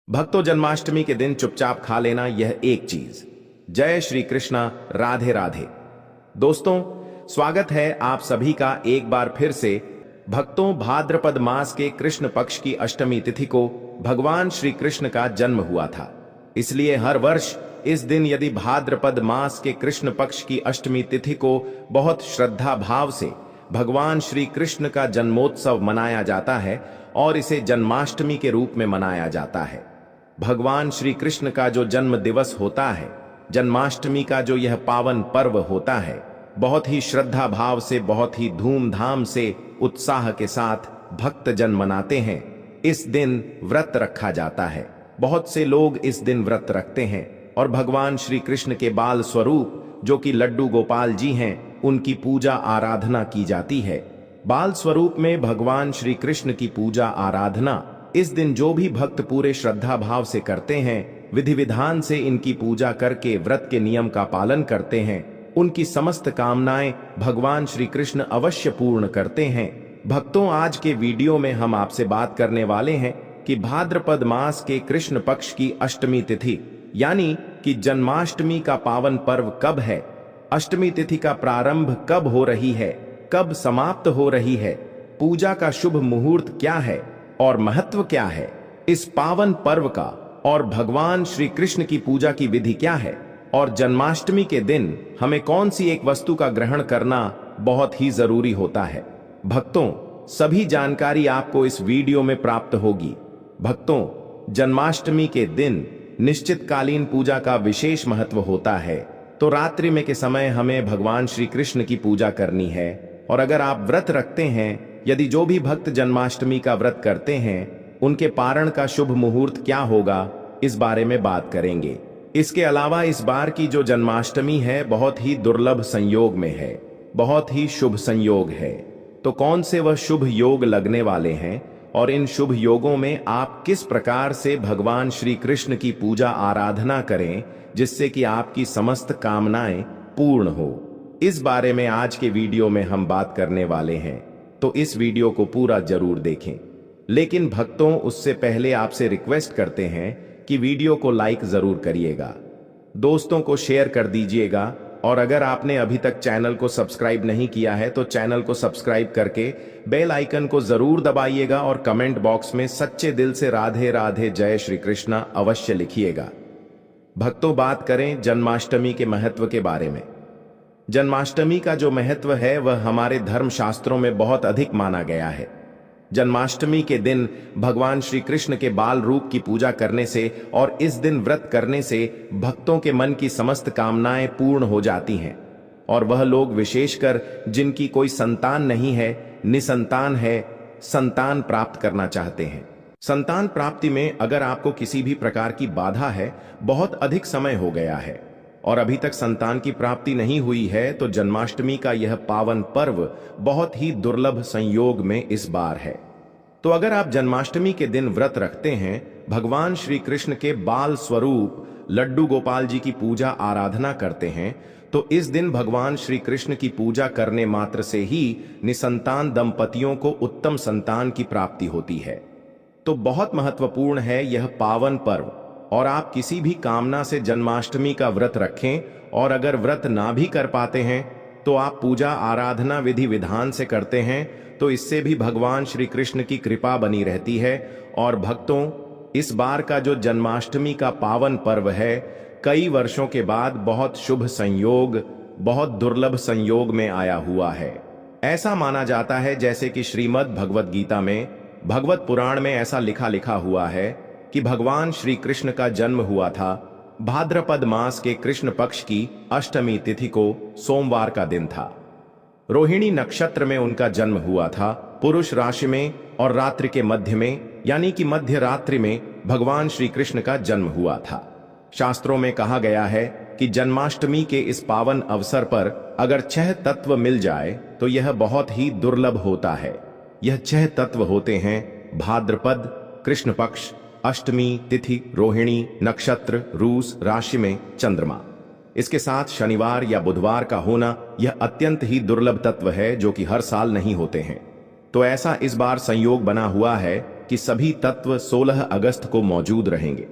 भक्तों, जन्माष्टमी के दिन चुपचाप खा लेना यह एक चीज। जय श्री कृष्णा, राधे राधे। दोस्तों, स्वागत है आप सभी का एक बार फिर से। भक्तों, भाद्रपद मास के कृष्ण पक्ष की अष्टमी तिथि को भगवान श्री कृष्ण का जन्म हुआ था। इसलिए हर वर्ष इस दिन यदि भाद्रपद मास के कृष्ण पक्ष की अष्टमी तिथि को बहुत श्रद्धा भाव से भगवान श्री कृष्ण का जन्मोत्सव मनाया जाता है और इसे जन्माष्टमी के रूप में मनाया जाता है। भगवान श्री कृष्ण का जो जन्म दिवस होता है, जन्माष्टमी का जो यह पावन पर्व होता है, बहुत ही श्रद्धा भाव से, बहुत ही धूमधाम से, उत्साह के साथ भक्तजन मनाते हैं। इस दिन व्रत रखा जाता है। बहुत से लोग इस दिन व्रत रखते हैं और भगवान श्री कृष्ण के बाल स्वरूप जो कि लड्डू गोपाल जी हैं, उनकी पूजा आराधना की जाती है। बाल स्वरूप में भगवान श्री कृष्ण की पूजा आराधना इस दिन जो भी भक्त पूरे श्रद्धा भाव से करते हैं, विधि विधान से इनकी पूजा करके व्रत के नियम का पालन करते हैं, उनकी समस्त कामनाएं भगवान श्री कृष्ण अवश्य पूर्ण करते हैं। भक्तों, आज के वीडियो में हम आपसे बात करने वाले हैं कि भाद्रपद मास के कृष्ण पक्ष की अष्टमी तिथि यानी कि जन्माष्टमी का पावन पर्व कब है, अष्टमी तिथि का प्रारंभ कब हो रही है, कब समाप्त हो रही है, पूजा का शुभ मुहूर्त क्या है और महत्व क्या है इस पावन पर्व का, और भगवान श्री कृष्ण की पूजा की विधि क्या है, और जन्माष्टमी के दिन हमें कौन सी एक वस्तु का ग्रहण करना बहुत ही जरूरी होता है। भक्तों, सभी जानकारी आपको इस वीडियो में प्राप्त होगी। भक्तों, जन्माष्टमी के दिन निश्चितकालीन पूजा का विशेष महत्व होता है, तो रात्रि में के समय हमें भगवान श्री कृष्ण की पूजा करनी है। और अगर आप व्रत रखते हैं, यदि जो भी भक्त जन्माष्टमी का व्रत करते हैं, उनके पारण का शुभ मुहूर्त क्या होगा, इस बारे में बात करेंगे। इसके अलावा इस बार की जो जन्माष्टमी है बहुत ही दुर्लभ संयोग में है, बहुत ही शुभ संयोग है। तो कौन से वह शुभ योग लगने वाले हैं और इन शुभ योगों में आप किस प्रकार से भगवान श्री कृष्ण की पूजा आराधना करें जिससे कि आपकी समस्त कामनाएं पूर्ण हो, इस बारे में आज के वीडियो में हम बात करने वाले हैं। तो इस वीडियो को पूरा जरूर देखें। लेकिन भक्तों, उससे पहले आपसे रिक्वेस्ट करते हैं कि वीडियो को लाइक जरूर करिएगा, दोस्तों को शेयर कर दीजिएगा, और अगर आपने अभी तक चैनल को सब्सक्राइब नहीं किया है तो चैनल को सब्सक्राइब करके बेल आइकन को जरूर दबाइएगा और कमेंट बॉक्स में सच्चे दिल से राधे राधे जय श्री कृष्णा अवश्य लिखिएगा। भक्तों, बात करें जन्माष्टमी के महत्व के बारे में। जन्माष्टमी का जो महत्व है वह हमारे धर्म शास्त्रों में बहुत अधिक माना गया है। जन्माष्टमी के दिन भगवान श्री कृष्ण के बाल रूप की पूजा करने से और इस दिन व्रत करने से भक्तों के मन की समस्त कामनाएं पूर्ण हो जाती हैं, और वह लोग विशेषकर जिनकी कोई संतान नहीं है, निसंतान है, संतान प्राप्त करना चाहते हैं। संतान प्राप्ति में अगर आपको किसी भी प्रकार की बाधा है, बहुत अधिक समय हो गया है और अभी तक संतान की प्राप्ति नहीं हुई है, तो जन्माष्टमी का यह पावन पर्व बहुत ही दुर्लभ संयोग में इस बार है। तो अगर आप जन्माष्टमी के दिन व्रत रखते हैं, भगवान श्री कृष्ण के बाल स्वरूप लड्डू गोपाल जी की पूजा आराधना करते हैं, तो इस दिन भगवान श्री कृष्ण की पूजा करने मात्र से ही निसंतान दंपतियों को उत्तम संतान की प्राप्ति होती है। तो बहुत महत्वपूर्ण है यह पावन पर्व, और आप किसी भी कामना से जन्माष्टमी का व्रत रखें, और अगर व्रत ना भी कर पाते हैं तो आप पूजा आराधना विधि विधान से करते हैं, तो इससे भी भगवान श्री कृष्ण की कृपा बनी रहती है। और भक्तों, इस बार का जो जन्माष्टमी का पावन पर्व है, कई वर्षों के बाद बहुत शुभ संयोग, बहुत दुर्लभ संयोग में आया हुआ है। ऐसा माना जाता है जैसे कि श्रीमद् भगवद गीता में, भगवत पुराण में ऐसा लिखा हुआ है कि भगवान श्री कृष्ण का जन्म हुआ था भाद्रपद मास के कृष्ण पक्ष की अष्टमी तिथि को, सोमवार का दिन था। रोहिणी नक्षत्र में उनका जन्म हुआ था, पुरुष राशि में, और रात्रि के मध्य में यानी कि मध्य रात्रि में भगवान श्री कृष्ण का जन्म हुआ था। शास्त्रों में कहा गया है कि जन्माष्टमी के इस पावन अवसर पर अगर 6 तत्व मिल जाए तो यह बहुत ही दुर्लभ होता है। यह 6 तत्व होते हैं भाद्रपद, कृष्ण पक्ष, अष्टमी तिथि, रोहिणी नक्षत्र, रूस राशि में चंद्रमा। इसके साथ शनिवार या बुधवार का होना यह अत्यंत ही दुर्लभ तत्व है जो कि हर साल नहीं होते हैं। तो ऐसा इस बार संयोग बना हुआ है कि सभी तत्व 16 अगस्त को मौजूद रहेंगे।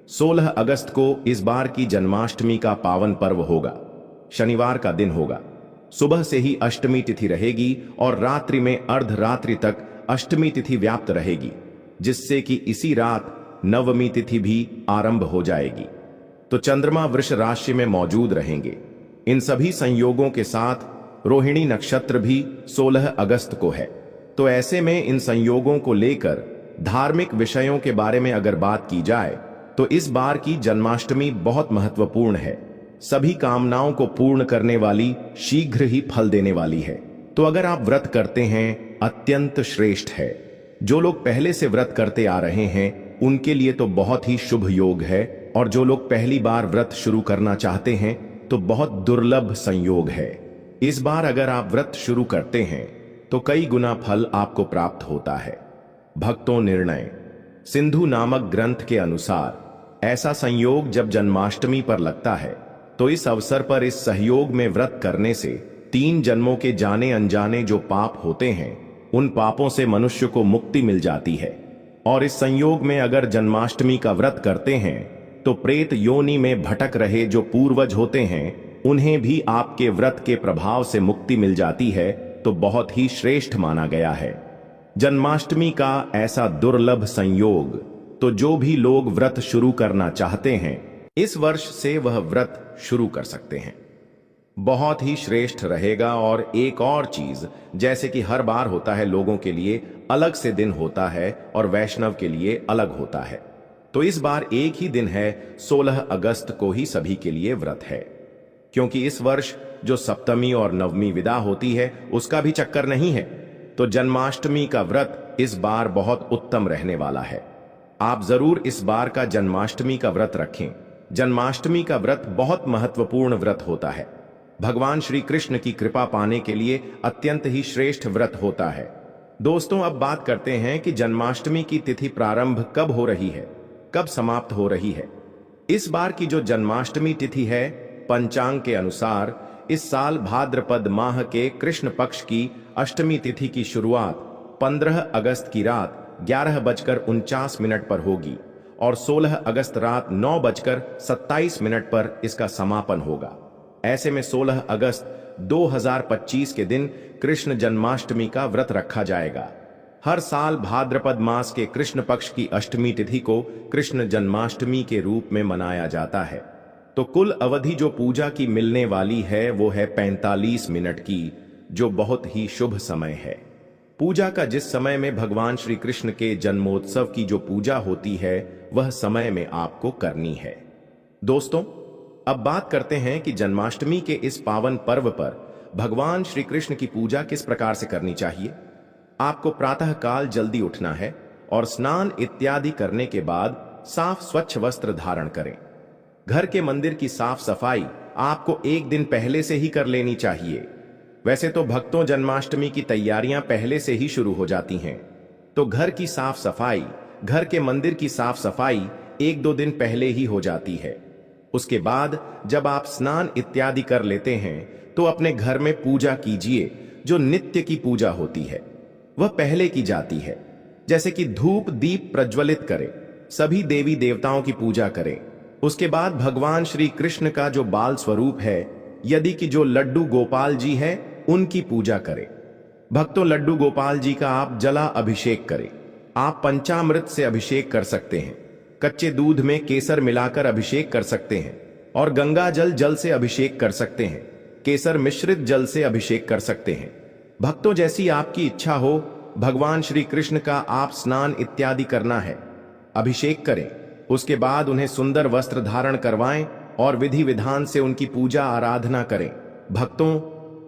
16 अगस्त को इस बार की जन्माष्टमी का पावन पर्व होगा। शनिवार का दिन होगा। सुबह से ही अष्टमी तिथि रहेगी और रात्रि में अर्धरात्रि तक अष्टमी तिथि व्याप्त रहेगी, जिससे कि इसी रात नवमी तिथि भी आरंभ हो जाएगी। तो चंद्रमा वृष राशि में मौजूद रहेंगे। इन सभी संयोगों के साथ रोहिणी नक्षत्र भी 16 अगस्त को है। तो ऐसे में इन संयोगों को लेकर धार्मिक विषयों के बारे में अगर बात की जाए तो इस बार की जन्माष्टमी बहुत महत्वपूर्ण है। सभी कामनाओं को पूर्ण करने वाली, शीघ्र ही फल देने वाली है। तो अगर आप व्रत करते हैं, अत्यंत श्रेष्ठ है। जो लोग पहले से व्रत करते आ रहे हैं उनके लिए तो बहुत ही शुभ योग है, और जो लोग पहली बार व्रत शुरू करना चाहते हैं तो बहुत दुर्लभ संयोग है। इस बार अगर आप व्रत शुरू करते हैं तो कई गुना फल आपको प्राप्त होता है। भक्तों, निर्णय सिंधु नामक ग्रंथ के अनुसार ऐसा संयोग जब जन्माष्टमी पर लगता है तो इस अवसर पर इस सहयोग में व्रत करने से 3 जन्मों के जाने अनजाने जो पाप होते हैं उन पापों से मनुष्य को मुक्ति मिल जाती है। और इस संयोग में अगर जन्माष्टमी का व्रत करते हैं तो प्रेत योनि में भटक रहे जो पूर्वज होते हैं उन्हें भी आपके व्रत के प्रभाव से मुक्ति मिल जाती है। तो बहुत ही श्रेष्ठ माना गया है जन्माष्टमी का ऐसा दुर्लभ संयोग। तो जो भी लोग व्रत शुरू करना चाहते हैं इस वर्ष से वह व्रत शुरू कर सकते हैं। बहुत ही श्रेष्ठ रहेगा। और एक और चीज, जैसे कि हर बार होता है, लोगों के लिए अलग से दिन होता है और वैष्णव के लिए अलग होता है। तो इस बार एक ही दिन है, 16 अगस्त को ही सभी के लिए व्रत है। क्योंकि इस वर्ष जो सप्तमी और नवमी विदा होती है उसका भी चक्कर नहीं है। तो जन्माष्टमी का व्रत इस बार बहुत उत्तम रहने वाला है। आप जरूर इस बार का जन्माष्टमी का व्रत रखें। जन्माष्टमी का व्रत बहुत महत्वपूर्ण व्रत होता है। भगवान श्री कृष्ण की कृपा पाने के लिए अत्यंत ही श्रेष्ठ व्रत होता है। दोस्तों, अब बात करते हैं कि जन्माष्टमी की तिथि प्रारंभ कब हो रही है, कब समाप्त हो रही है। इस बार की जो जन्माष्टमी तिथि है, पंचांग के अनुसार इस साल भाद्रपद माह के कृष्ण पक्ष की अष्टमी तिथि की शुरुआत 15 अगस्त की रात 11:49 पर होगी और 16 अगस्त रात 9:27 पर इसका समापन होगा। ऐसे में 16 अगस्त 2025 के दिन कृष्ण जन्माष्टमी का व्रत रखा जाएगा। हर साल भाद्रपद मास के कृष्ण पक्ष की अष्टमी तिथि को कृष्ण जन्माष्टमी के रूप में मनाया जाता है। तो कुल अवधि जो पूजा की मिलने वाली है वो है 45 मिनट की, जो बहुत ही शुभ समय है। पूजा का जिस समय में भगवान श्री कृष्ण के जन्मोत्सव की जो पूजा होती है वह समय में आपको करनी है। दोस्तों, अब बात करते हैं कि जन्माष्टमी के इस पावन पर्व पर भगवान श्री कृष्ण की पूजा किस प्रकार से करनी चाहिए। आपको प्रातः काल जल्दी उठना है और स्नान इत्यादि करने के बाद साफ स्वच्छ वस्त्र धारण करें। घर के मंदिर की साफ सफाई आपको एक दिन पहले से ही कर लेनी चाहिए। वैसे तो भक्तों, जन्माष्टमी की तैयारियां पहले से ही शुरू हो जाती हैं, तो घर की साफ सफाई, घर के मंदिर की साफ सफाई 1-2 दिन पहले ही हो जाती है। उसके बाद जब आप स्नान इत्यादि कर लेते हैं तो अपने घर में पूजा कीजिए। जो नित्य की पूजा होती है वह पहले की जाती है, जैसे कि धूप दीप प्रज्वलित करें, सभी देवी देवताओं की पूजा करें। उसके बाद भगवान श्री कृष्ण का जो बाल स्वरूप है, यदि कि जो लड्डू गोपाल जी है, उनकी पूजा करें। भक्तों, लड्डू गोपाल जी का आप जला अभिषेक करें। आप पंचामृत से अभिषेक कर सकते हैं, कच्चे दूध में केसर मिलाकर अभिषेक कर सकते हैं और गंगा जल से अभिषेक कर सकते हैं, केसर मिश्रित जल से अभिषेक कर सकते हैं। भक्तों, जैसी आपकी इच्छा हो, भगवान श्री कृष्ण का आप स्नान इत्यादि करना है, अभिषेक करें। उसके बाद उन्हें सुंदर वस्त्र धारण करवाएं और विधि विधान से उनकी पूजा आराधना करें। भक्तों,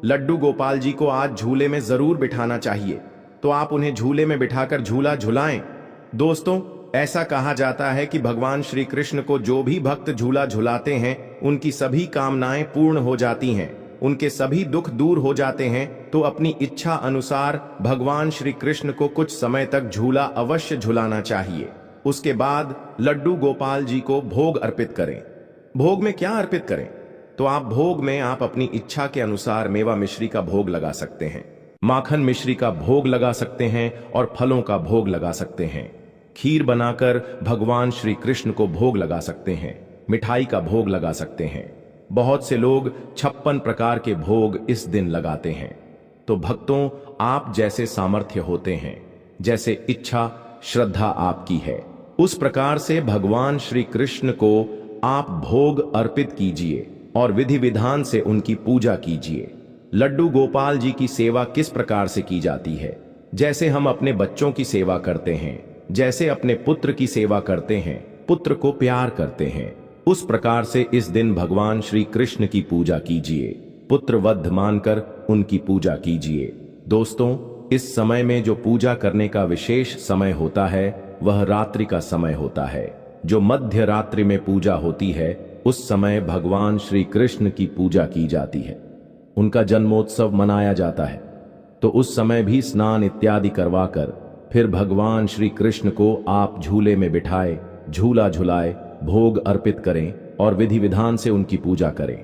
लड्डू गोपाल जी को आज झूले में जरूर बिठाना चाहिए, तो आप उन्हें झूले में बिठाकर झूला झुलाएं। दोस्तों, ऐसा कहा जाता है कि भगवान श्री कृष्ण को जो भी भक्त झूला झुलाते हैं उनकी सभी कामनाएं पूर्ण हो जाती हैं, उनके सभी दुख दूर हो जाते हैं। तो अपनी इच्छा अनुसार भगवान श्री कृष्ण को कुछ समय तक झूला अवश्य झुलाना चाहिए। उसके बाद लड्डू गोपाल जी को भोग अर्पित करें। भोग में क्या अर्पित करें? तो आप भोग में आप अपनी इच्छा के अनुसार मेवा मिश्री का भोग लगा सकते हैं। माखन मिश्री का भोग लगा सकते हैं और फलों का भोग लगा सकते हैं। खीर बनाकर भगवान श्री कृष्ण को भोग लगा सकते हैं। मिठाई का भोग लगा सकते हैं। बहुत से लोग 56 प्रकार के भोग इस दिन लगाते हैं। तो भक्तों, आप जैसे सामर्थ्य होते हैं, जैसे इच्छा श्रद्धा आपकी है, उस प्रकार से भगवान श्री कृष्ण को आप भोग अर्पित कीजिए और विधि विधान से उनकी पूजा कीजिए। लड्डू गोपाल जी की सेवा किस प्रकार से की जाती है? जैसे हम अपने बच्चों की सेवा करते हैं, जैसे अपने पुत्र की सेवा करते हैं, पुत्र को प्यार करते हैं, उस प्रकार से इस दिन भगवान श्री कृष्ण की पूजा कीजिए। पुत्र वध मानकर उनकी पूजा कीजिए। दोस्तों, इस समय में जो पूजा करने का विशेष समय होता है वह रात्रि का समय होता है। जो मध्य रात्रि में पूजा होती है उस समय भगवान श्री कृष्ण की पूजा की जाती है। उनका जन्मोत्सव मनाया जाता है। तो उस समय भी स्नान इत्यादि करवाकर फिर भगवान श्री कृष्ण को आप झूले में बिठाए, झूला झुलाए, भोग अर्पित करें और विधि विधान से उनकी पूजा करें।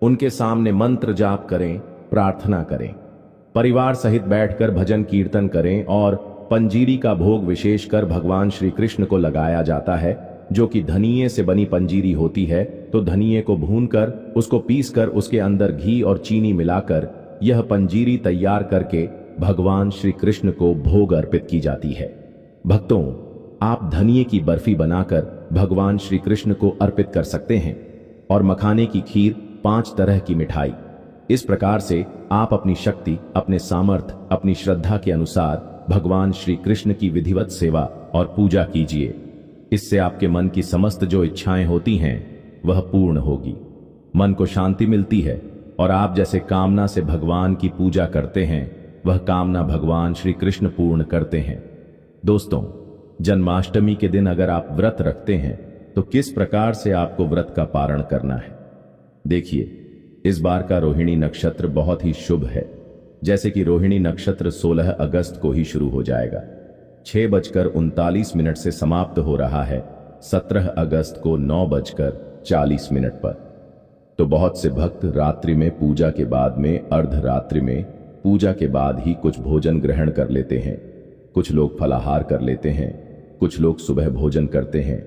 उनके सामने मंत्र जाप करें, प्रार्थना करें। परिवार सहित बैठकर भजन कीर्तन करें और पंजीरी का भोग विशेषकर भगवान श्री कृष्ण को लगाया जाता है, जो कि धनिये से बनी पंजीरी होती है। तो धनिये को भूनकर उसको पीसकर उसके अंदर घी और चीनी मिलाकर यह पंजीरी तैयार करके भगवान श्री कृष्ण को भोग अर्पित की जाती है। भक्तों, आप धनिये की बर्फी बनाकर भगवान श्री कृष्ण को अर्पित कर सकते हैं और मखाने की खीर, 5 तरह की मिठाई। इस प्रकार से आप अपनी शक्ति, अपने सामर्थ्य, अपनी श्रद्धा के अनुसार भगवान श्री कृष्ण की विधिवत सेवा और पूजा कीजिए। इससे आपके मन की समस्त जो इच्छाएं होती हैं वह पूर्ण होगी। मन को शांति मिलती है और आप जैसे कामना से भगवान की पूजा करते हैं वह कामना भगवान श्री कृष्ण पूर्ण करते हैं। दोस्तों, जन्माष्टमी के दिन अगर आप व्रत रखते हैं तो किस प्रकार से आपको व्रत का पारण करना है? देखिए, इस बार का रोहिणी नक्षत्र बहुत ही शुभ है। जैसे कि रोहिणी नक्षत्र 16 अगस्त को ही शुरू हो जाएगा, 6:39 से समाप्त हो रहा है 17 अगस्त को 9:40 पर। तो बहुत से भक्त रात्रि में पूजा के बाद में, अर्धरात्रि में पूजा के बाद ही कुछ भोजन ग्रहण कर लेते हैं। कुछ लोग फलाहार कर लेते हैं, कुछ लोग सुबह भोजन करते हैं।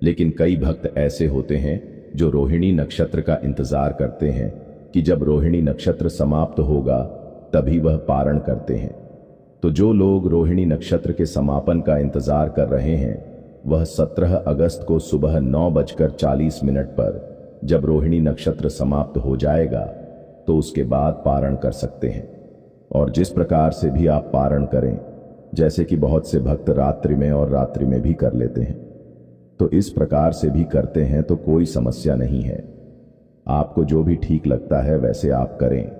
लेकिन कई भक्त ऐसे होते हैं जो रोहिणी नक्षत्र का इंतजार करते हैं कि जब रोहिणी नक्षत्र समाप्त होगा तभी वह पारण करते हैं। तो जो लोग रोहिणी नक्षत्र के समापन का इंतजार कर रहे हैं वह 17 अगस्त को सुबह 9:40 पर जब रोहिणी नक्षत्र समाप्त हो जाएगा तो उसके बाद पारण कर सकते हैं। और जिस प्रकार से भी आप पारण करें, जैसे कि बहुत से भक्त रात्रि में और रात्रि में भी कर लेते हैं, तो इस प्रकार से भी करते हैं तो कोई समस्या नहीं है। आपको जो भी ठीक लगता है वैसे आप करें।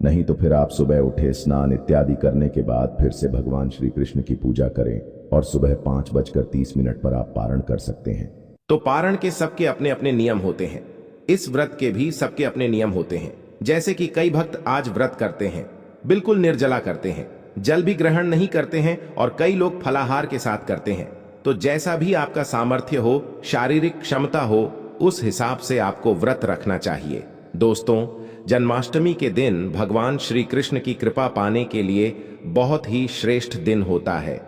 नहीं तो फिर आप सुबह उठे, स्नान इत्यादि करने के बाद फिर से भगवान श्री कृष्ण की पूजा करें और सुबह 5:30 पर आप पारण कर सकते हैं। तो पारण के सबके अपने अपने नियम होते हैं। इस व्रत के भी सबके अपने नियम होते हैं। जैसे कि कई भक्त आज व्रत करते हैं, बिल्कुल निर्जला करते हैं, जल भी ग्रहण नहीं करते हैं, और कई लोग फलाहार के साथ करते हैं। तो जैसा भी आपका सामर्थ्य हो, शारीरिक क्षमता हो, उस हिसाब से आपको व्रत रखना चाहिए। दोस्तों, जन्माष्टमी के दिन भगवान श्री कृष्ण की कृपा पाने के लिए बहुत ही श्रेष्ठ दिन होता है।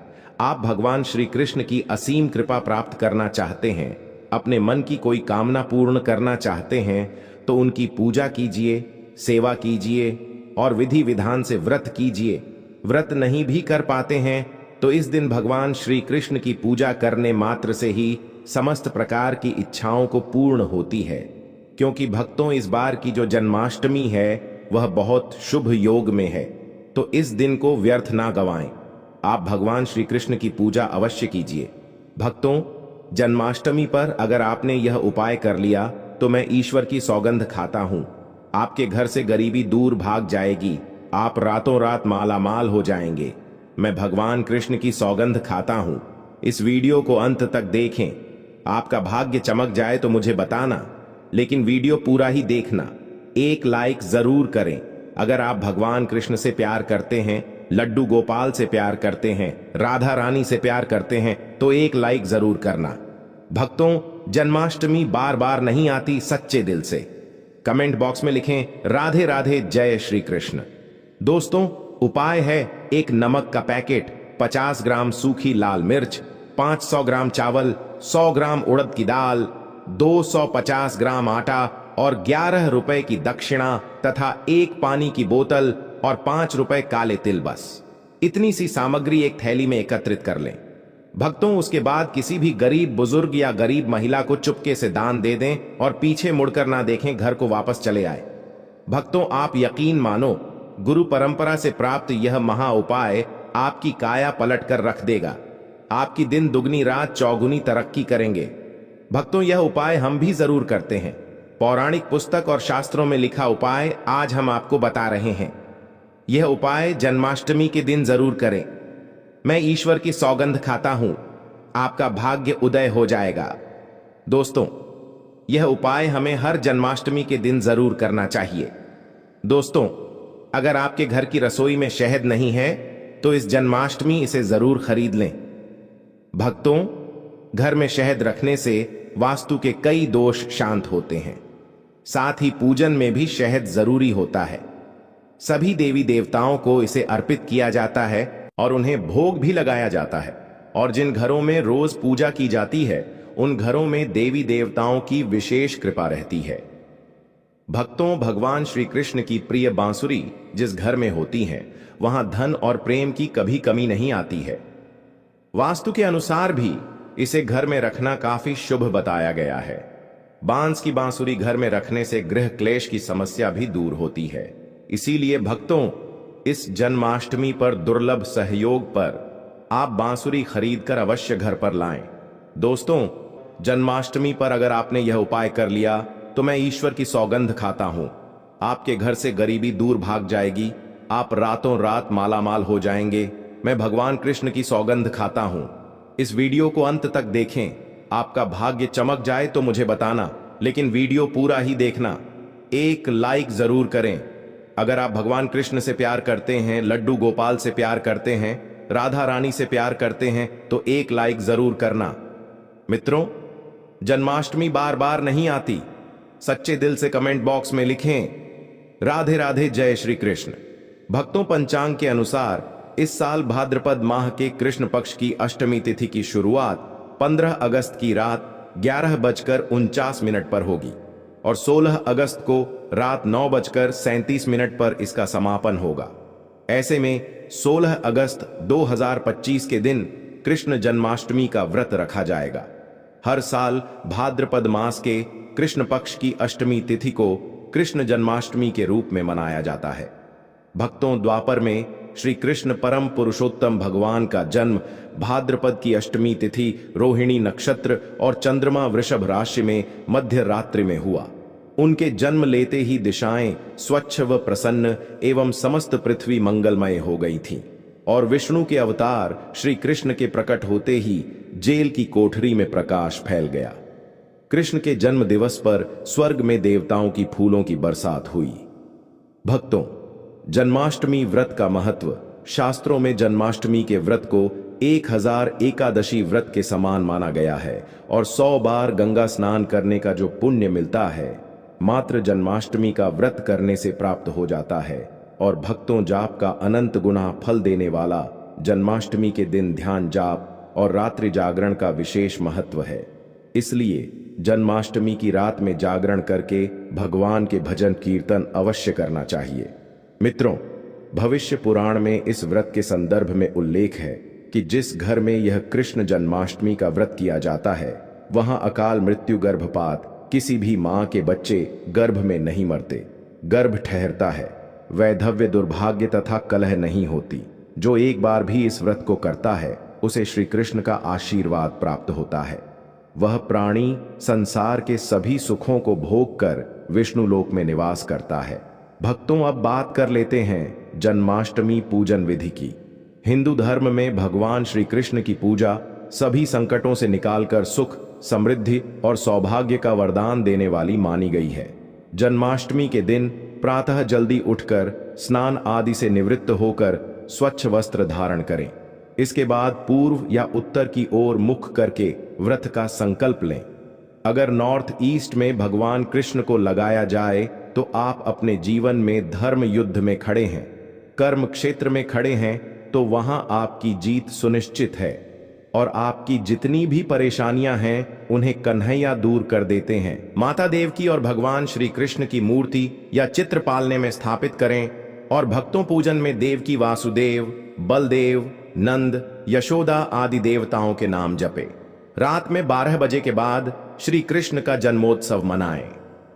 आप भगवान श्री कृष्ण की असीम कृपा प्राप्त करना चाहते हैं, अपने मन की कोई कामना पूर्ण करना चाहते हैं, तो उनकी पूजा कीजिए, सेवा कीजिए और विधि विधान से व्रत कीजिए। व्रत नहीं भी कर पाते हैं तो इस दिन भगवान श्री कृष्ण की पूजा करने मात्र से ही समस्त प्रकार की इच्छाओं को पूर्ण होती है। क्योंकि भक्तों, इस बार की जो जन्माष्टमी है वह बहुत शुभ योग में है, तो इस दिन को व्यर्थ ना गवाएं। आप भगवान श्री कृष्ण की पूजा अवश्य कीजिए। भक्तों, जन्माष्टमी पर अगर आपने यह उपाय कर लिया तो मैं ईश्वर की सौगंध खाता हूं, आपके घर से गरीबी दूर भाग जाएगी, आप रातों रात मालामाल हो जाएंगे। मैं भगवान कृष्ण की सौगंध खाता हूं। इस वीडियो को अंत तक देखें। आपका भाग्य चमक जाए तो मुझे बताना, लेकिन वीडियो पूरा ही देखना। एक लाइक जरूर करें। अगर आप भगवान कृष्ण से प्यार करते हैं, लड्डू गोपाल से प्यार करते हैं, राधा रानी से प्यार करते हैं, तो एक लाइक जरूर करना। भक्तों, जन्माष्टमी बार बार नहीं आती, सच्चे दिल से कमेंट बॉक्स में लिखें राधे राधे, जय श्री कृष्ण। दोस्तों, उपाय है एक नमक का पैकेट, 50 ग्राम सूखी लाल मिर्च, 500 ग्राम चावल, 100 ग्राम उड़द की दाल, 250 ग्राम आटा और 11 रुपए की दक्षिणा तथा एक पानी की बोतल और 5 रुपए काले तिल। बस इतनी सी सामग्री एक थैली में एकत्रित कर लें। भक्तों, उसके बाद किसी भी गरीब बुजुर्ग या गरीब महिला को चुपके से दान दे दें और पीछे मुड़कर ना देखें, घर को वापस चले आए। भक्तों, आप यकीन मानो, गुरु परंपरा से प्राप्त यह महा उपाय आपकी काया पलट कर रख देगा। आपकी दिन दुगनी रात चौगुनी तरक्की करेंगे। भक्तों, यह उपाय हम भी जरूर करते हैं। पौराणिक पुस्तक और शास्त्रों में लिखा उपाय आज हम आपको बता रहे हैं। यह उपाय जन्माष्टमी के दिन जरूर करें। मैं ईश्वर की सौगंध खाता हूं, आपका भाग्य उदय हो जाएगा। दोस्तों, यह उपाय हमें हर जन्माष्टमी के दिन जरूर करना चाहिए। दोस्तों, अगर आपके घर की रसोई में शहद नहीं है तो इस जन्माष्टमी इसे जरूर खरीद लें। भक्तों, घर में शहद रखने से वास्तु के कई दोष शांत होते हैं। साथ ही पूजन में भी शहद जरूरी होता है। सभी देवी देवताओं को इसे अर्पित किया जाता है और उन्हें भोग भी लगाया जाता है। और जिन घरों में रोज पूजा की जाती है उन घरों में देवी देवताओं की विशेष कृपा रहती है। भक्तों, भगवान श्री कृष्ण की प्रिय बांसुरी जिस घर में होती है वहां धन और प्रेम की कभी कमी नहीं आती है। वास्तु के अनुसार भी इसे घर में रखना काफी शुभ बताया गया है। बांस की बांसुरी घर में रखने से गृह क्लेश की समस्या भी दूर होती है। इसीलिए भक्तों, इस जन्माष्टमी पर दुर्लभ सहयोग पर आप बांसुरी खरीदकर अवश्य घर पर लाएं। दोस्तों, जन्माष्टमी पर अगर आपने यह उपाय कर लिया तो मैं ईश्वर की सौगंध खाता हूं, आपके घर से गरीबी दूर भाग जाएगी, आप रातों रात मालामाल हो जाएंगे। मैं भगवान कृष्ण की सौगंध खाता हूं। इस वीडियो को अंत तक देखें। आपका भाग्य चमक जाए तो मुझे बताना, लेकिन वीडियो पूरा ही देखना। एक लाइक जरूर करें। अगर आप भगवान कृष्ण से प्यार करते हैं, लड्डू गोपाल से प्यार करते हैं, राधा रानी से प्यार करते हैं तो एक लाइक जरूर करना। मित्रों, जन्माष्टमी बार बार नहीं आती। सच्चे दिल से कमेंट बॉक्स में लिखें राधे राधे, जय श्री कृष्ण। भक्तों, पंचांग के अनुसार इस साल भाद्रपद माह के कृष्ण पक्ष की अष्टमी तिथि की शुरुआत 15 अगस्त की रात 11:49 पर होगी और 16 अगस्त को रात 9:37 पर इसका समापन होगा। ऐसे में 16 अगस्त 2025 के दिन कृष्ण जन्माष्टमी का व्रत रखा जाएगा। हर साल भाद्रपद मास के कृष्ण पक्ष की अष्टमी तिथि को कृष्ण जन्माष्टमी के रूप में मनाया जाता है। भक्तों, द्वापर में श्री कृष्ण परम पुरुषोत्तम भगवान का जन्म भाद्रपद की अष्टमी तिथि रोहिणी नक्षत्र और चंद्रमा वृषभ राशि में मध्य रात्रि में हुआ। उनके जन्म लेते ही दिशाएं स्वच्छ व प्रसन्न एवं समस्त पृथ्वी मंगलमय हो गई थी और विष्णु के अवतार श्री कृष्ण के प्रकट होते ही जेल की कोठरी में प्रकाश फैल गया। कृष्ण के जन्म दिवस पर स्वर्ग में देवताओं की फूलों की बरसात हुई। भक्तों, जन्माष्टमी व्रत का महत्व। शास्त्रों में जन्माष्टमी के व्रत को 1000 एकादशी व्रत के समान माना गया है और 100 बार गंगा स्नान करने का जो पुण्य मिलता है मात्र जन्माष्टमी का व्रत करने से प्राप्त हो जाता है। और भक्तों, जाप का अनंत गुना फल देने वाला जन्माष्टमी के दिन ध्यान जाप और रात्रि जागरण का विशेष महत्व है। इसलिए जन्माष्टमी की रात में जागरण करके भगवान के भजन कीर्तन अवश्य करना चाहिए। मित्रों, भविष्य पुराण में इस व्रत के संदर्भ में उल्लेख है कि जिस घर में यह कृष्ण जन्माष्टमी का व्रत किया जाता है वहां अकाल मृत्यु, गर्भपात, किसी भी मां के बच्चे गर्भ में नहीं मरते, गर्भ ठहरता है, वैधव्य, दुर्भाग्य तथा कलह नहीं होती। जो एक बार भी इस व्रत को करता है उसे श्री कृष्ण का आशीर्वाद प्राप्त होता है। वह प्राणी संसार के सभी सुखों को भोग कर विष्णु लोक में निवास करता है। भक्तों, अब बात कर लेते हैं जन्माष्टमी पूजन विधि की। हिंदू धर्म में भगवान श्री कृष्ण की पूजा सभी संकटों से निकालकर सुख, समृद्धि और सौभाग्य का वरदान देने वाली मानी गई है। जन्माष्टमी के दिन प्रातः जल्दी उठकर स्नान आदि से निवृत्त होकर स्वच्छ वस्त्र धारण करें। इसके बाद पूर्व या उत्तर की ओर मुख करके व्रत का संकल्प लें। अगर नॉर्थ ईस्ट में भगवान कृष्ण को लगाया जाए तो आप अपने जीवन में धर्म युद्ध में खड़े हैं। कर्म क्षेत्र में खड़े हैं तो वहां आपकी जीत सुनिश्चित है और आपकी जितनी भी परेशानियां हैं उन्हें कन्हैया दूर कर देते हैं। माता देवकी और भगवान श्री कृष्ण की मूर्ति या चित्र पालने में स्थापित करें और भक्तों पूजन में देवकी वासुदेव, बलदेव, नंद, यशोदा आदि देवताओं के नाम जपे। रात में 12 बजे के बाद श्री कृष्ण का जन्मोत्सव मनाएं।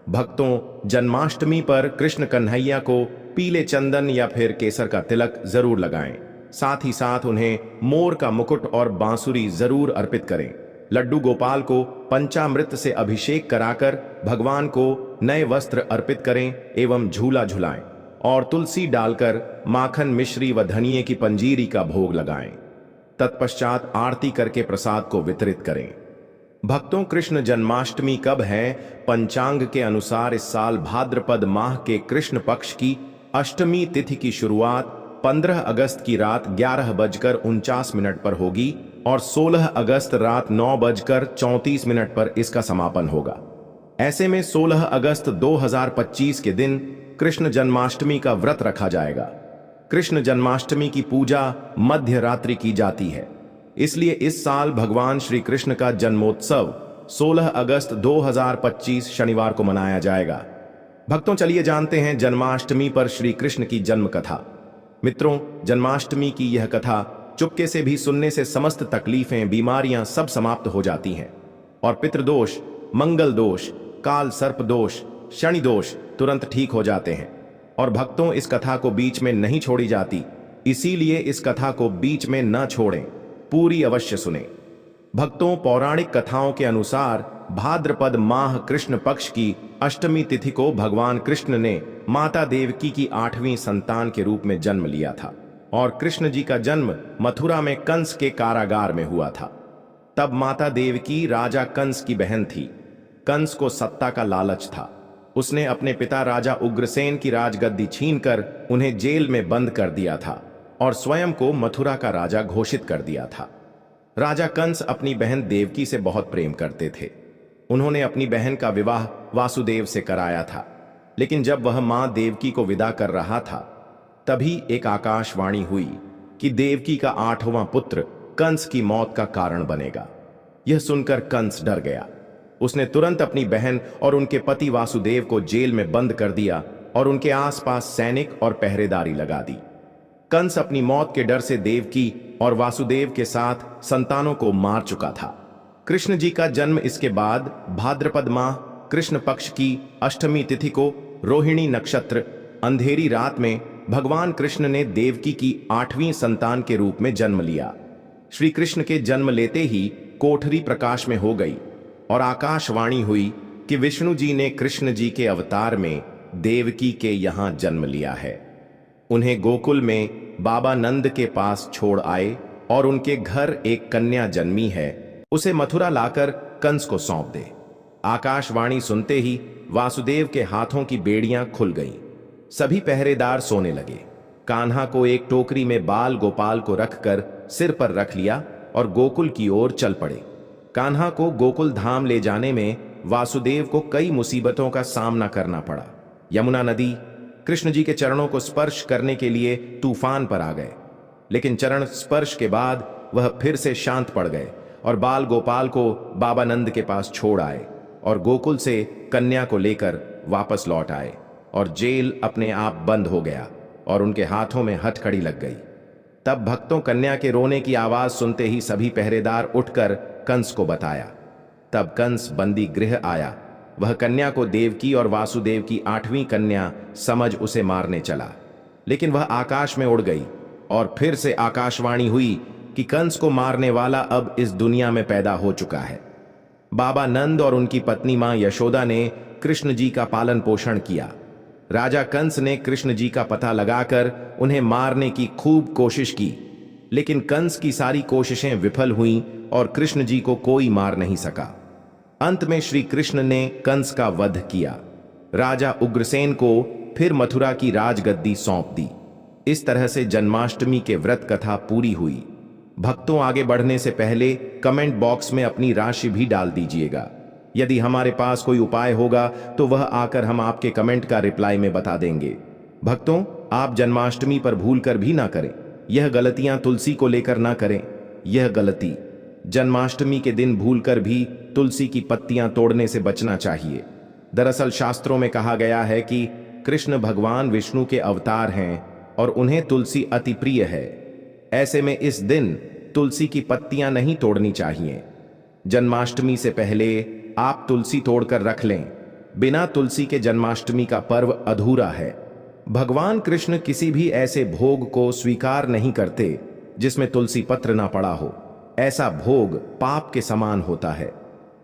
भक्तों जन्माष्टमी पर कृष्ण कन्हैया को पीले चंदन या फिर केसर का तिलक जरूर लगाएं। साथ ही साथ उन्हें मोर का मुकुट और बांसुरी जरूर अर्पित करें। लड्डू गोपाल को पंचामृत से अभिषेक कराकर भगवान को नए वस्त्र अर्पित करें एवं झूला झुलाएं और तुलसी डालकर माखन, मिश्री व धनिये की पंजीरी का भोग लगाएं। तत्पश्चात आरती करके प्रसाद को वितरित करें। भक्तों कृष्ण जन्माष्टमी कब है? पंचांग के अनुसार इस साल भाद्रपद माह के कृष्ण पक्ष की अष्टमी तिथि की शुरुआत 15 अगस्त की रात 11:49 पर होगी और 16 अगस्त रात 9:34 पर इसका समापन होगा। ऐसे में 16 अगस्त 2025 के दिन कृष्ण जन्माष्टमी का व्रत रखा जाएगा। कृष्ण जन्माष्टमी की पूजा मध्य रात्रि की जाती है, इसलिए इस साल भगवान श्री कृष्ण का जन्मोत्सव 16 अगस्त 2025 शनिवार को मनाया जाएगा। भक्तों चलिए जानते हैं जन्माष्टमी पर श्री कृष्ण की जन्म कथा। मित्रों, जन्माष्टमी की यह कथा चुपके से भी सुनने से समस्त तकलीफें, बीमारियां सब समाप्त हो जाती हैं और पितृदोष, मंगल दोष, काल सर्प दोष, शनि दोष तुरंत ठीक हो जाते हैं। और भक्तों इस कथा को बीच में नहीं छोड़ी जाती, इसीलिए इस कथा को बीच में न छोड़ें, पूरी अवश्य सुने। भक्तों पौराणिक कथाओं के अनुसार भाद्रपद माह कृष्ण पक्ष की अष्टमी तिथि को भगवान कृष्ण ने माता देवकी की 8वीं संतान के रूप में जन्म लिया था और कृष्ण जी का जन्म मथुरा में कंस के कारागार में हुआ था। तब माता देवकी राजा कंस की बहन थी। कंस को सत्ता का लालच था। उसने अपने पिता राजा उग्रसेन की राजगद्दी छीनकर उन्हें जेल में बंद कर दिया था और स्वयं को मथुरा का राजा घोषित कर दिया था। राजा कंस अपनी बहन देवकी से बहुत प्रेम करते थे। उन्होंने अपनी बहन का विवाह वासुदेव से कराया था, लेकिन जब वह मां देवकी को विदा कर रहा था तभी एक आकाशवाणी हुई कि देवकी का 8वां पुत्र कंस की मौत का कारण बनेगा। यह सुनकर कंस डर गया। उसने तुरंत अपनी बहन और उनके पति वासुदेव को जेल में बंद कर दिया और उनके आसपास सैनिक और पहरेदारी लगा दी। कंस अपनी मौत के डर से देवकी और वासुदेव के साथ संतानों को मार चुका था। कृष्ण जी का जन्म इसके बाद भाद्रपद माह कृष्ण पक्ष की अष्टमी तिथि को रोहिणी नक्षत्र अंधेरी रात में भगवान कृष्ण ने देवकी की 8वीं संतान के रूप में जन्म लिया। श्री कृष्ण के जन्म लेते ही कोठरी प्रकाश में हो गई और आकाशवाणी हुई कि विष्णु जी ने कृष्ण जी के अवतार में देवकी के यहां जन्म लिया है। उन्हें गोकुल में बाबा नंद के पास छोड़ आए और उनके घर एक कन्या जन्मी है, उसे मथुरा लाकर कंस को सौंप दे। आकाशवाणी सुनते ही वासुदेव के हाथों की बेड़ियां खुल गईं। सभी पहरेदार सोने लगे। कान्हा को एक टोकरी में बाल गोपाल को रखकर सिर पर रख लिया और गोकुल की ओर चल पड़े। कान्हा को गोकुल धाम ले जाने में वासुदेव को कई मुसीबतों का सामना करना पड़ा। यमुना नदी कृष्ण जी के चरणों को स्पर्श करने के लिए तूफान पर आ गए, लेकिन चरण स्पर्श के बाद वह फिर से शांत पड़ गए और बाल गोपाल को बाबा नंद के पास छोड़ आए और गोकुल से कन्या को लेकर वापस लौट आए और जेल अपने आप बंद हो गया और उनके हाथों में हथकड़ी लग गई। तब भक्तों कन्या के रोने की आवाज सुनते ही सभी पहरेदार उठकर कंस को बताया। तब कंस बंदी गृह आया। वह कन्या को देवकी और वासुदेव की 8वीं कन्या समझ उसे मारने चला, लेकिन वह आकाश में उड़ गई और फिर से आकाशवाणी हुई कि कंस को मारने वाला अब इस दुनिया में पैदा हो चुका है। बाबा नंद और उनकी पत्नी मां यशोदा ने कृष्ण जी का पालन पोषण किया। राजा कंस ने कृष्ण जी का पता लगाकर उन्हें मारने की खूब कोशिश की, लेकिन कंस की सारी कोशिशें विफल हुईं और कृष्ण जी को कोई मार नहीं सका। अंत में श्री कृष्ण ने कंस का वध किया। राजा उग्रसेन को फिर मथुरा की राजगद्दी सौंप दी। इस तरह से जन्माष्टमी के व्रत कथा पूरी हुई। भक्तों आगे बढ़ने से पहले कमेंट बॉक्स में अपनी राशि भी डाल दीजिएगा। यदि हमारे पास कोई उपाय होगा तो वह आकर हम आपके कमेंट का रिप्लाई में बता देंगे। भक्तों आप जन्माष्टमी पर भूलकर भी ना करें। यह गलतियां तुलसी को लेकर ना करें। यह गलती जन्माष्टमी के दिन भूलकर भी तुलसी की पत्तियां तोड़ने से बचना चाहिए। दरअसल शास्त्रों में कहा गया है कि कृष्ण भगवान विष्णु के अवतार हैं और उन्हें तुलसी अति प्रिय है। ऐसे में इस दिन तुलसी की पत्तियां नहीं तोड़नी चाहिए। जन्माष्टमी से पहले आप तुलसी तोड़कर रख लें। बिना तुलसी के जन्माष्टमी का पर्व अधूरा है। भगवान कृष्ण किसी भी ऐसे भोग को स्वीकार नहीं करते जिसमें तुलसी पत्र ना पड़ा हो। ऐसा भोग पाप के समान होता है,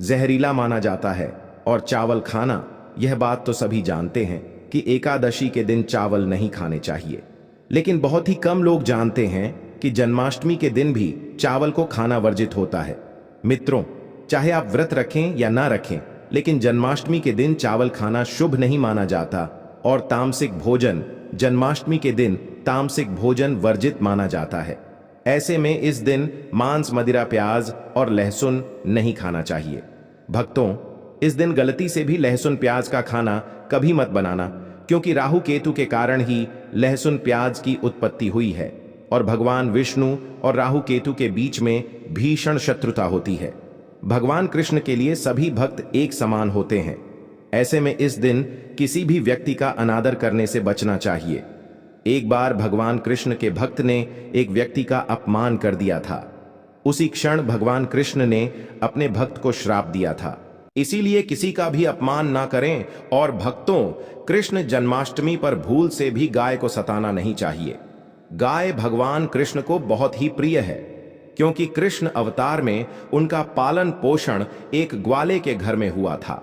जहरीला माना जाता है। और चावल खाना, यह बात तो सभी जानते हैं कि एकादशी के दिन चावल नहीं खाने चाहिए, लेकिन बहुत ही कम लोग जानते हैं कि जन्माष्टमी के दिन भी चावल को खाना वर्जित होता है। मित्रों, चाहे आप व्रत रखें या ना रखें, लेकिन जन्माष्टमी के दिन चावल खाना शुभ नहीं माना जाता और तामसिक भोजन जन्माष्टमी के दिन तामसिक भोजन वर्जित माना जाता है। ऐसे में इस दिन मांस, मदिरा, प्याज और लहसुन नहीं खाना चाहिए। भक्तों, इस दिन गलती से भी लहसुन प्याज का खाना कभी मत बनाना, क्योंकि राहु केतु के कारण ही लहसुन प्याज की उत्पत्ति हुई है और भगवान विष्णु और राहु केतु के बीच में भीषण शत्रुता होती है। भगवान कृष्ण के लिए सभी भक्त एक समान होते हैं। ऐसे में इस दिन किसी भी व्यक्ति का अनादर करने से बचना चाहिए। एक बार भगवान कृष्ण के भक्त ने एक व्यक्ति का अपमान कर दिया था। उसी क्षण भगवान कृष्ण ने अपने भक्त को श्राप दिया था। इसीलिए किसी का भी अपमान ना करें। और भक्तों, कृष्ण जन्माष्टमी पर भूल से भी गाय को सताना नहीं चाहिए। गाय भगवान कृष्ण को बहुत ही प्रिय है, क्योंकि कृष्ण अवतार में उनका पालन पोषण एक ग्वाले के घर में हुआ था।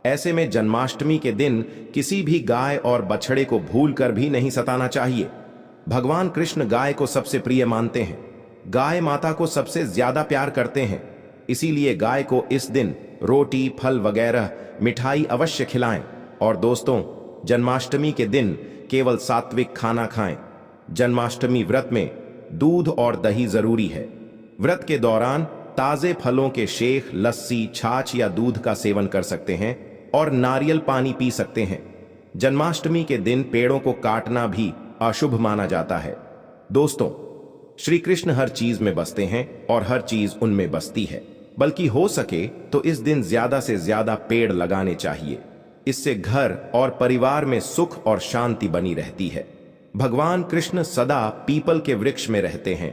ऐसे में जन्माष्टमी के दिन किसी भी गाय और बछड़े को भूलकर भी नहीं सताना चाहिए। भगवान कृष्ण गाय को सबसे प्रिय मानते हैं। गाय माता को सबसे ज्यादा प्यार करते हैं। इसीलिए गाय को इस दिन रोटी, फल वगैरह मिठाई अवश्य खिलाएं। और दोस्तों, जन्माष्टमी के दिन केवल सात्विक खाना खाएं। जन्माष्टमी व्रत में दूध और दही जरूरी है। व्रत के दौरान ताजे फलों के शेक, लस्सी, छाछ या दूध का सेवन कर सकते हैं और नारियल पानी पी सकते हैं। जन्माष्टमी के दिन पेड़ों को काटना भी अशुभ माना जाता है। दोस्तों, श्री कृष्ण हर चीज में बसते हैं और हर चीज उनमें बसती है। बल्कि हो सके तो इस दिन ज्यादा से ज्यादा पेड़ लगाने चाहिए। इससे घर और परिवार में सुख और शांति बनी रहती है। भगवान कृष्ण सदा पीपल के वृक्ष में रहते हैं।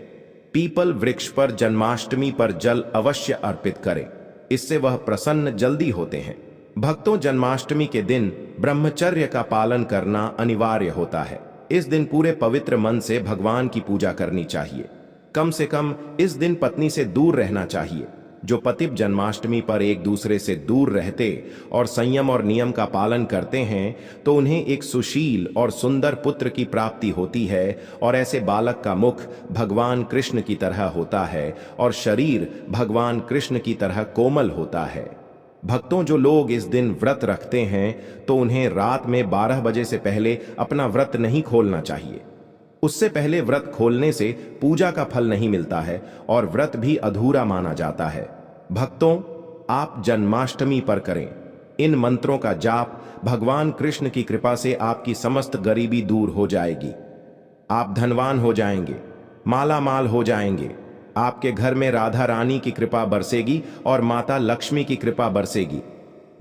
पीपल वृक्ष पर जन्माष्टमी पर जल अवश्य अर्पित करें, इससे वह प्रसन्न जल्दी होते हैं। भक्तों, जन्माष्टमी के दिन ब्रह्मचर्य का पालन करना अनिवार्य होता है। इस दिन पूरे पवित्र मन से भगवान की पूजा करनी चाहिए। कम से कम इस दिन पत्नी से दूर रहना चाहिए। जो पति जन्माष्टमी पर एक दूसरे से दूर रहते और संयम और नियम का पालन करते हैं, तो उन्हें एक सुशील और सुंदर पुत्र की प्राप्ति होती है। और ऐसे बालक का मुख भगवान कृष्ण की तरह होता है और शरीर भगवान कृष्ण की तरह कोमल होता है। भक्तों, जो लोग इस दिन व्रत रखते हैं तो उन्हें रात में 12 बजे से पहले अपना व्रत नहीं खोलना चाहिए। उससे पहले व्रत खोलने से पूजा का फल नहीं मिलता है और व्रत भी अधूरा माना जाता है। भक्तों, आप जन्माष्टमी पर करें इन मंत्रों का जाप। भगवान कृष्ण की कृपा से आपकी समस्त गरीबी दूर हो जाएगी। आप धनवान हो जाएंगे, माला माल हो जाएंगे। आपके घर में राधा रानी की कृपा बरसेगी और माता लक्ष्मी की कृपा बरसेगी।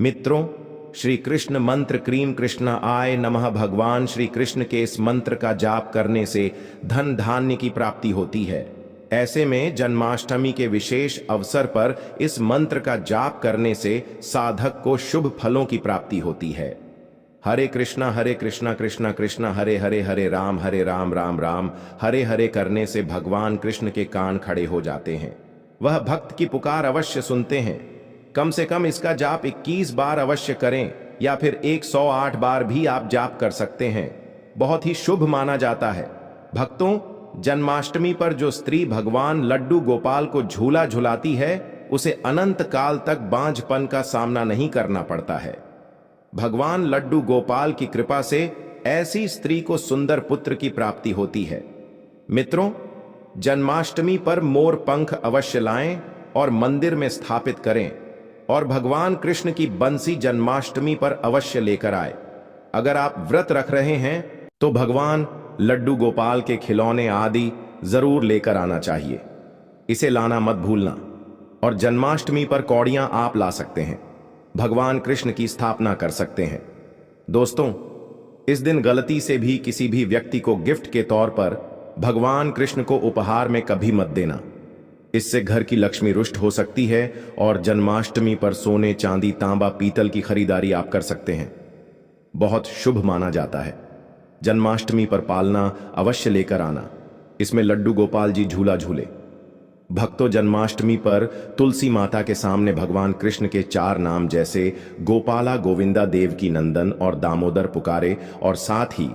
मित्रों, श्री कृष्ण मंत्र क्रीम कृष्ण आय नमः भगवान श्री कृष्ण के इस मंत्र का जाप करने से धन धान्य की प्राप्ति होती है। ऐसे में जन्माष्टमी के विशेष अवसर पर इस मंत्र का जाप करने से साधक को शुभ फलों की प्राप्ति होती है। हरे कृष्णा कृष्णा कृष्णा हरे हरे, हरे राम राम राम हरे हरे करने से भगवान कृष्ण के कान खड़े हो जाते हैं। वह भक्त की पुकार अवश्य सुनते हैं। कम से कम इसका जाप 21 बार अवश्य करें या फिर 108 बार भी आप जाप कर सकते हैं। बहुत ही शुभ माना जाता है। भक्तों, जन्माष्टमी पर जो स्त्री भगवान लड्डू गोपाल को झूला झुलाती है, उसे अनंत काल तक बांझपन का सामना नहीं करना पड़ता है। भगवान लड्डू गोपाल की कृपा से ऐसी स्त्री को सुंदर पुत्र की प्राप्ति होती है। मित्रों, जन्माष्टमी पर मोर पंख अवश्य लाएं और मंदिर में स्थापित करें और भगवान कृष्ण की बंसी जन्माष्टमी पर अवश्य लेकर आए। अगर आप व्रत रख रहे हैं तो भगवान लड्डू गोपाल के खिलौने आदि जरूर लेकर आना चाहिए। इसे लाना मत भूलना। और जन्माष्टमी पर कौड़ियां आप ला सकते हैं, भगवान कृष्ण की स्थापना कर सकते हैं। दोस्तों, इस दिन गलती से भी किसी भी व्यक्ति को गिफ्ट के तौर पर भगवान कृष्ण को उपहार में कभी मत देना। इससे घर की लक्ष्मी रुष्ट हो सकती है और जन्माष्टमी पर सोने, चांदी, तांबा, पीतल की खरीदारी आप कर सकते हैं। बहुत शुभ माना जाता है। जन्माष्टमी पर पालना अवश्य लेकर आना। इसमें लड्डू गोपाल जी झूला झूले। भक्तों, जन्माष्टमी पर तुलसी माता के सामने भगवान कृष्ण के 4 नाम जैसे गोपाला, गोविंदा, देवकी नंदन और दामोदर पुकारे और साथ ही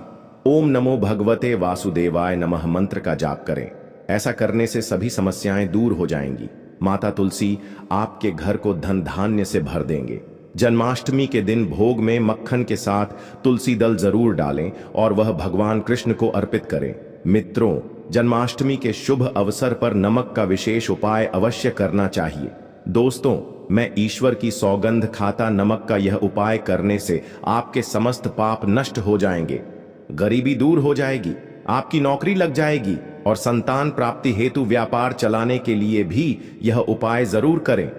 ओम नमो भगवते वासुदेवाय नमः मंत्र का जाप करें। ऐसा करने से सभी समस्याएं दूर हो जाएंगी। माता तुलसी आपके घर को धन धान्य से भर देंगे। जन्माष्टमी के दिन भोग में मक्खन के साथ तुलसी दल जरूर डालें और वह भगवान कृष्ण को अर्पित करें। मित्रों, जन्माष्टमी के शुभ अवसर पर नमक का विशेष उपाय अवश्य करना चाहिए। दोस्तों, मैं ईश्वर की सौगंध खाता नमक का यह उपाय करने से आपके समस्त पाप नष्ट हो जाएंगे, गरीबी दूर हो जाएगी, आपकी नौकरी लग जाएगी और संतान प्राप्ति हेतु व्यापार चलाने के लिए भी यह उपाय जरूर करें।